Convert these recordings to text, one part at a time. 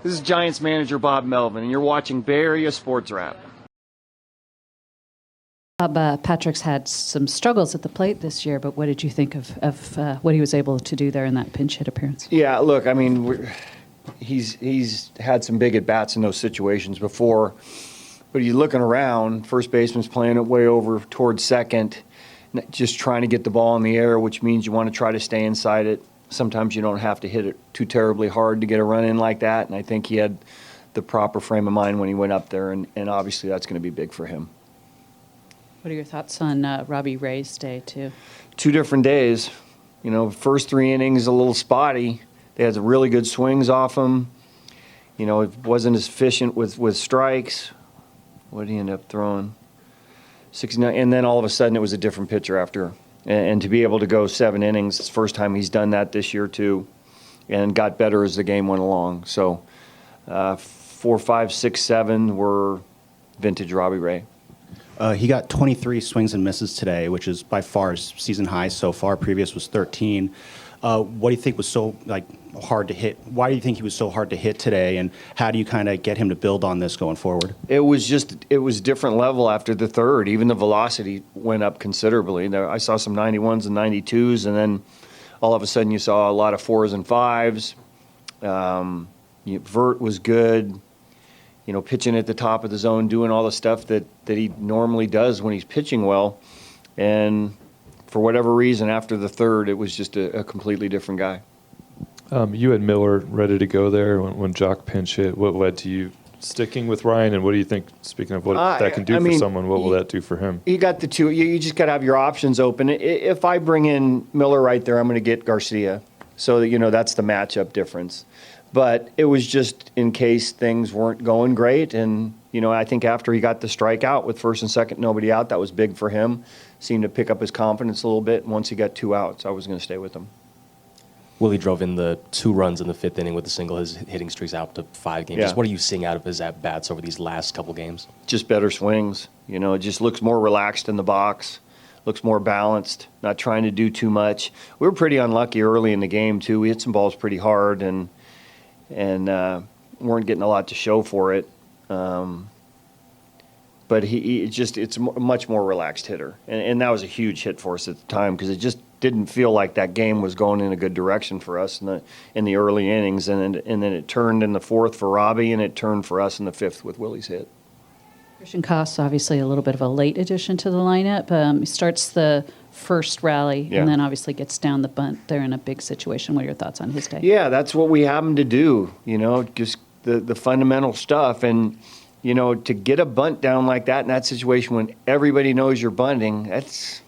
This is Giants manager Bob Melvin, and you're watching Bay Area Sports Wrap. Bob, Patrick's had some struggles at the plate this year, but what did you think of what he was able to do there in that pinch hit appearance? Yeah, look, I mean, he's had some big at-bats in those situations before, but he's looking around, first baseman's playing it way over towards second, just trying to get the ball in the air, which means you want to try to stay inside it. Sometimes you don't have to hit it too terribly hard to get a run in like that, and I think he had the proper frame of mind when he went up there, and obviously that's going to be big for him. What are your thoughts on Robbie Ray's day, too? 2 different days. You know, first 3 innings a little spotty. They had really good swings off him. You know, it wasn't as efficient with strikes. What did he end up throwing? 69, and then all of a sudden it was a different pitcher after. And to be able to go 7 innings, it's the first time he's done that this year too, and got better as the game went along. So 4, 5, 6, 7 were vintage Robbie Ray. He got 23 swings and misses today, which is by far his season high so far. Previous was 13. What do you think was so hard to hit? Why do you think he was so hard to hit today, and how do you kind of get him to build on this going forward? It was different level after the third. Even the velocity went up considerably. I saw some 91s and 92s, and then all of a sudden you saw a lot of 4s and 5s. Vert was good. You know, pitching at the top of the zone, doing all the stuff that he normally does when he's pitching well. And for whatever reason, after the third, it was just a completely different guy. You had Miller ready to go there when Jock pinch hit. What led to you sticking with Ryan, and what do you think, speaking of what that can do for someone, what will that do for him? You got the two. You just got to have your options open. If I bring in Miller right there, I'm going to get Garcia. So, you know, that's the matchup difference. But it was just in case things weren't going great. And, you know, I think after he got the strikeout with first and second, nobody out, that was big for him. Seemed to pick up his confidence a little bit. And once he got 2 outs, I was going to stay with him. Willie drove in the 2 runs in the 5th inning with the single. His hitting streak's out to 5 games. Yeah. Just what are you seeing out of his at-bats over these last couple games? Just better swings. You know, it just looks more relaxed in the box. Looks more balanced, not trying to do too much. We were pretty unlucky early in the game, too. We hit some balls pretty hard and weren't getting a lot to show for it. But it's a much more relaxed hitter. And that was a huge hit for us at the time because it just didn't feel like that game was going in a good direction for us in the early innings. And then it turned in the 4th for Robbie, and it turned for us in the 5th with Willie's hit. Christian Koss, obviously a little bit of a late addition to the lineup. He starts the first rally and then obviously gets down the bunt. They're in a big situation. What are your thoughts on his day? Yeah, that's what we have him to do, you know, just the fundamental stuff. And, you know, to get a bunt down like that in that situation when everybody knows you're bunting, that's,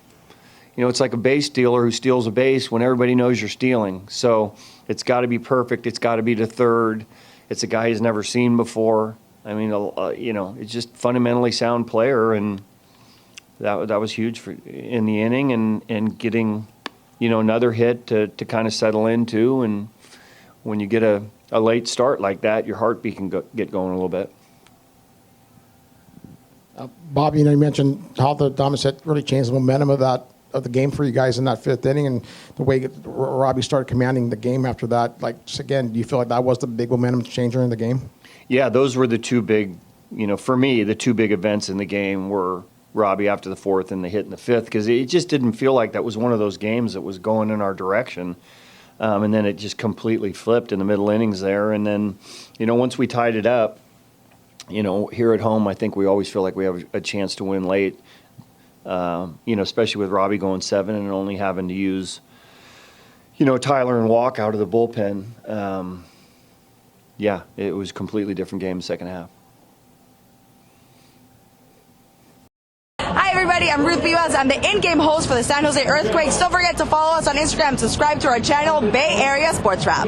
you know, it's like a base stealer who steals a base when everybody knows you're stealing. So it's got to be perfect. It's got to be to third. It's a guy he's never seen before. I mean, you know, it's just fundamentally sound player, and that was huge in the inning and getting, you know, another hit to kind of settle into. And when you get a late start like that, your heartbeat can get going a little bit. Bob, you know, you mentioned how the Thomas hit really changed the momentum of the game for you guys in that 5th inning, and the way Robbie started commanding the game after that. Like, just again, do you feel like that was the big momentum changer in the game? Yeah, those were the 2 big, you know, for me, the 2 big events in the game were Robbie after the 4th and the hit in the 5th, because it just didn't feel like that was one of those games that was going in our direction. And then it just completely flipped in the middle innings there. And then, you know, once we tied it up, you know, here at home, I think we always feel like we have a chance to win late, you know, especially with Robbie going 7 and only having to use, you know, Tyler and Walk out of the bullpen. Yeah, it was a completely different game in the second half. Hi everybody, I'm Ruth Vivas. I'm the in-game host for the San Jose Earthquakes. Don't forget to follow us on Instagram. Subscribe to our channel, Bay Area Sports Wrap.